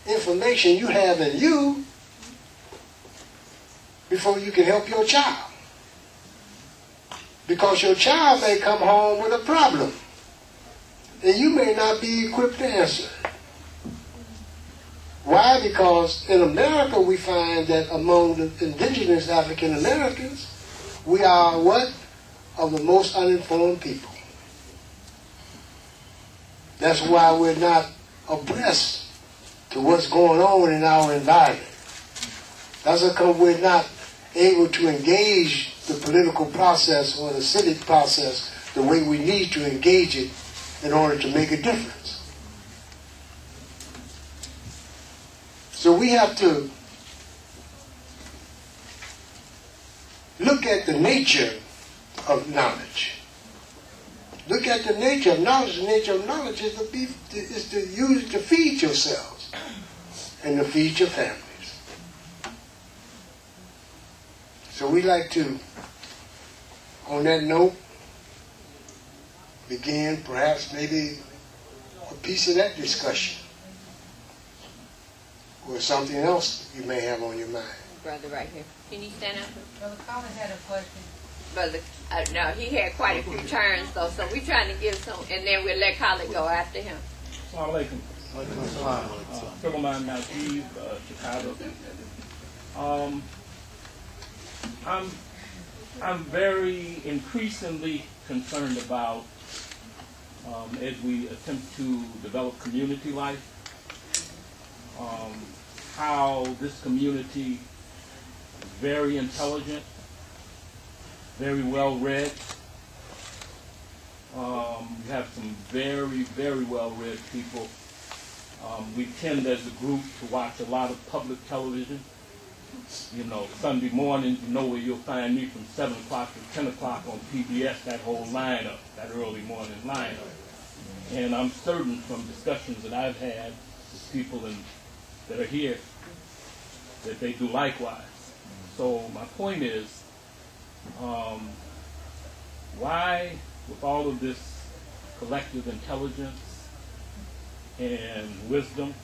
information you have in you before you can help your child. Because your child may come home with a problem, and you may not be equipped to answer it. Why? Because in America we find that among the indigenous African Americans, we are what? Of the most uninformed people. That's why we're not abreast to what's going on in our environment. That's because we're not able to engage the political process or the civic process the way we need to engage it in order to make a difference. So we have to look at the nature of knowledge. Look at the nature of knowledge. The nature of knowledge is to use it to feed yourselves and to feed your families. So we like to, on that note, begin perhaps maybe a piece of that discussion or something else you may have on your mind. Brother right here. Can you stand up? Brother Colin had a question. Brother, no, he had quite a few turns though, so we're trying to give some, and then we'll let Colin go after him. Assalamu alaikum. Philemon Najib, Chicago. I'm very increasingly concerned about, as we attempt to develop community life, how this community is very intelligent, very well read. You have some very, very well read people. We tend as a group to watch a lot of public television. You know, Sunday mornings, you know where you'll find me from 7 o'clock to 10 o'clock on PBS, that whole lineup, that early morning lineup. And I'm certain from discussions that I've had with people that are here that they do likewise. So my point is, why, with all of this collective intelligence and wisdom,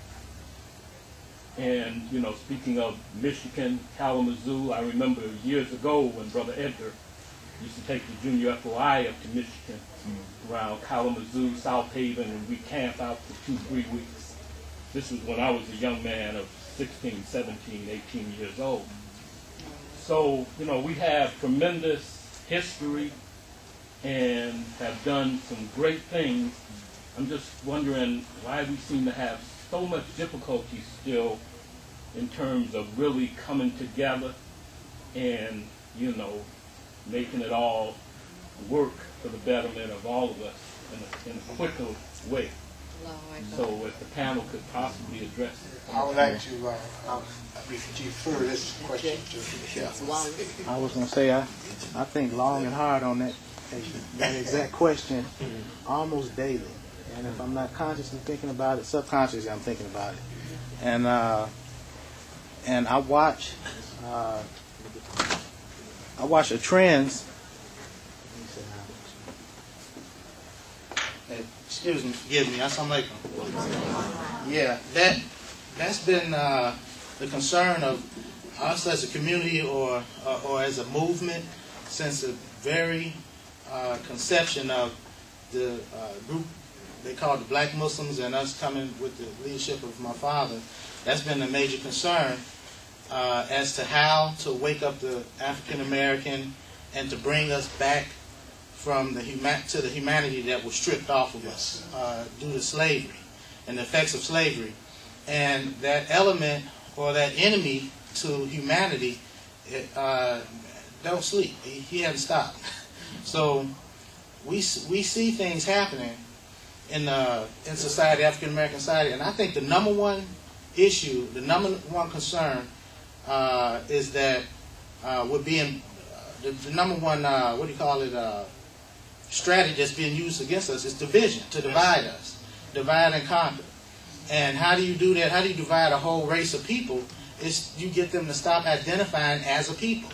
and, you know, speaking of Michigan, Kalamazoo, I remember years ago when Brother Edgar used to take the junior FOI up to Michigan, around Kalamazoo, South Haven, and we camped out for 2-3 weeks. This was when I was a young man of 16, 17, 18 years old. So, you know, we have tremendous history and have done some great things. I'm just wondering why we seem to have so much difficulty still in terms of really coming together and, you know, making it all work for the betterment of all of us in a quicker way. So if the panel could possibly address it. I would like to defer this question to I was going to say, I think long and hard on that exact question almost daily. And if I'm not consciously thinking about it, subconsciously I'm thinking about it. And I watch the trends. Excuse me, forgive me. Assalamu alaikum. Yeah, that's been the concern of us as a community or as a movement since the very conception of the group they call the Black Muslims, and us coming with the leadership of my father. That's been a major concern as to how to wake up the African American and to bring us back from the humanity that was stripped off of us due to slavery and the effects of slavery. And that element or that enemy to humanity don't sleep. He hasn't stopped. So we see things happening in society, African American society, and I think the number one issue, the number one concern is that we're being the number one strategy that's being used against us is division, to divide us, divide and conquer. And how do you do that? How do you divide a whole race of people? It's you get them to stop identifying as a people.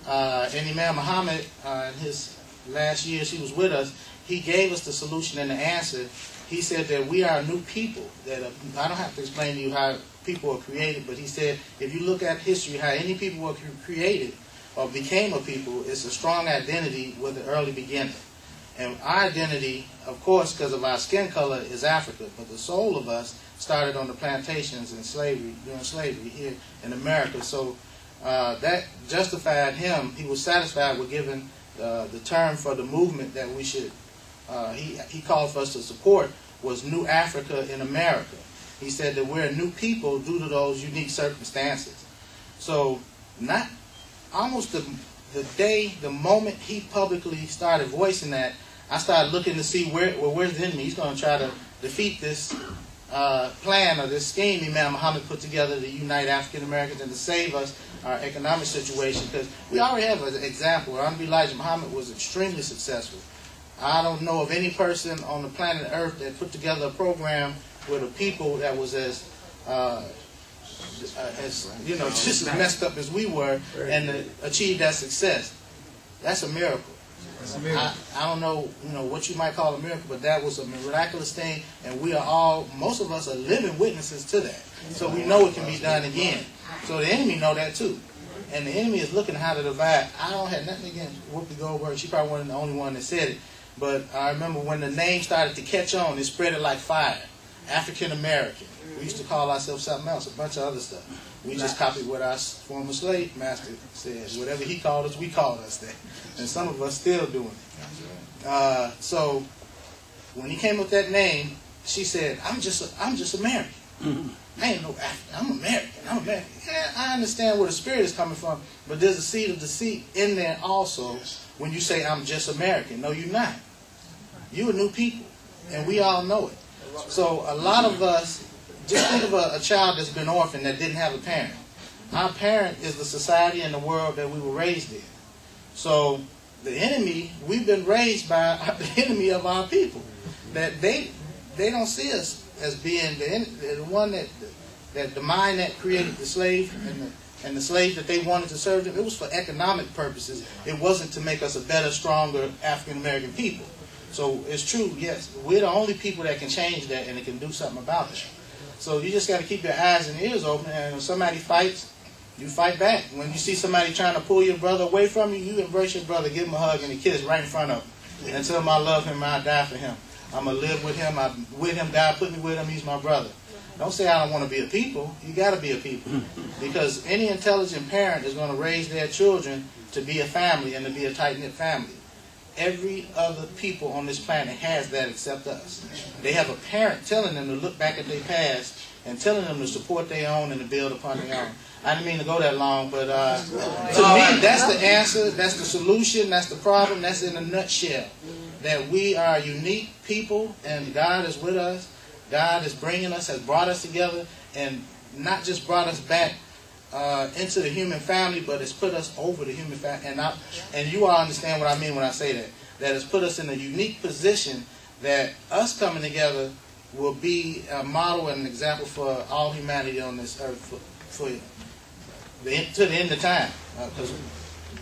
And Imam Mohammed, in his last years he was with us, he gave us the solution and the answer. he said that we are a new people. That I don't have to explain to you how people are created, but he said if you look at history, how any people were created or became a people, it's a strong identity with the early beginning. And our identity, of course, because of our skin color, is Africa. But the soul of us started on the plantations and slavery, during slavery here in America. So that justified him. He was satisfied with giving the term for the movement that we should, he called for us to support, was New Africa in America. He said that we're a new people due to those unique circumstances. So not almost the moment he publicly started voicing that, I started looking to see where's the enemy. He's going to try to defeat this plan or this scheme Imam Mohammed put together to unite African Americans and to save us our economic situation. Because we already have an example. Elijah Muhammad was extremely successful. I don't know of any person on the planet Earth that put together a program with a people that was as you know, just as messed up as we were, and to achieve that success. That's a miracle. I don't know, what you might call a miracle, but that was a miraculous thing, and we are all, most of us are living witnesses to that. So we know it can be done again. So the enemy know that too. And the enemy is looking how to divide. I don't have nothing against Whoopi Goldberg. She probably wasn't the only one that said it. But I remember when the name started to catch on, it spread it like fire. African American. We used to call ourselves something else, a bunch of other stuff. We just copied what our former slave master said. Whatever he called us, we called us that. And some of us still doing it. So when he came with that name, she said, I'm just American. I ain't no African. I'm American. I'm American. Yeah, I understand where the spirit is coming from, but there's a seed of deceit in there also when you say I'm just American. No, you're not. You're a new people, and we all know it. So a lot of us, just think of a child that's been orphaned that didn't have a parent. Our parent is the society and the world that we were raised in. So the enemy, we've been raised by the enemy of our people. That they don't see us as being the one that the mind that created the slave and the slaves that they wanted to serve them. It was for economic purposes. It wasn't to make us a better, stronger African American people. So it's true, yes, we're the only people that can change that and that can do something about it. So you just got to keep your eyes and ears open, and when somebody fights, you fight back. When you see somebody trying to pull your brother away from you, you embrace your brother, give him a hug and a kiss right in front of him. And tell him I love him and I die for him. I'm going to live with him, I'm with him, God put me with him, he's my brother. Don't say I don't want to be a people. You got to be a people. Because any intelligent parent is going to raise their children to be a family and to be a tight-knit family. Every other people on this planet has that except us. They have a parent telling them to look back at their past and telling them to support their own and to build upon their own. I didn't mean to go that long, but to me, that's the answer, that's the solution, that's the problem, that's in a nutshell. That we are unique people and God is with us. God is bringing us, has brought us together, and not just brought us back into the human family, but it's put us over the human family. And you all understand what I mean when I say that. That it's put us in a unique position that us coming together will be a model and an example for all humanity on this earth to the end of time. Because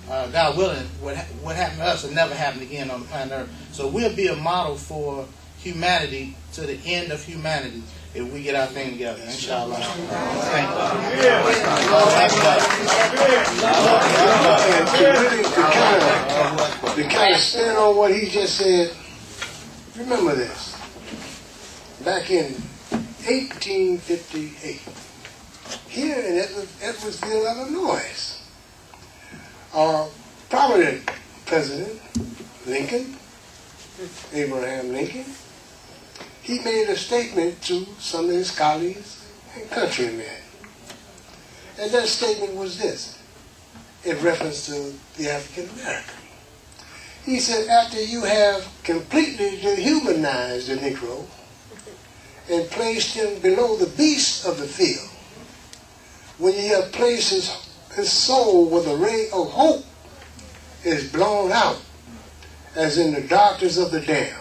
God willing, what happened to us will never happen again on the planet Earth. So we'll be a model for humanity to the end of humanity if we get our thing together, inshallah. Thank you. To kind of stand on what he just said, remember this. Back in 1858, here in Edwardsville, Illinois, our prominent president, Lincoln, Abraham Lincoln, he made a statement to some of his colleagues and countrymen. And that statement was this, in reference to the African American. He said, after you have completely dehumanized the Negro and placed him below the beasts of the field, when you have placed his soul with a ray of hope is blown out, as in the darkness of the dam,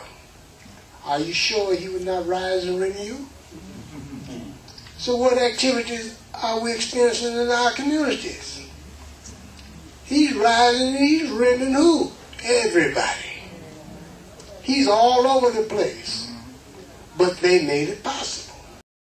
are you sure he would not rise and renew? So what activities are we experiencing in our communities? He's rising and he's rending who? Everybody. He's all over the place. but they made it possible.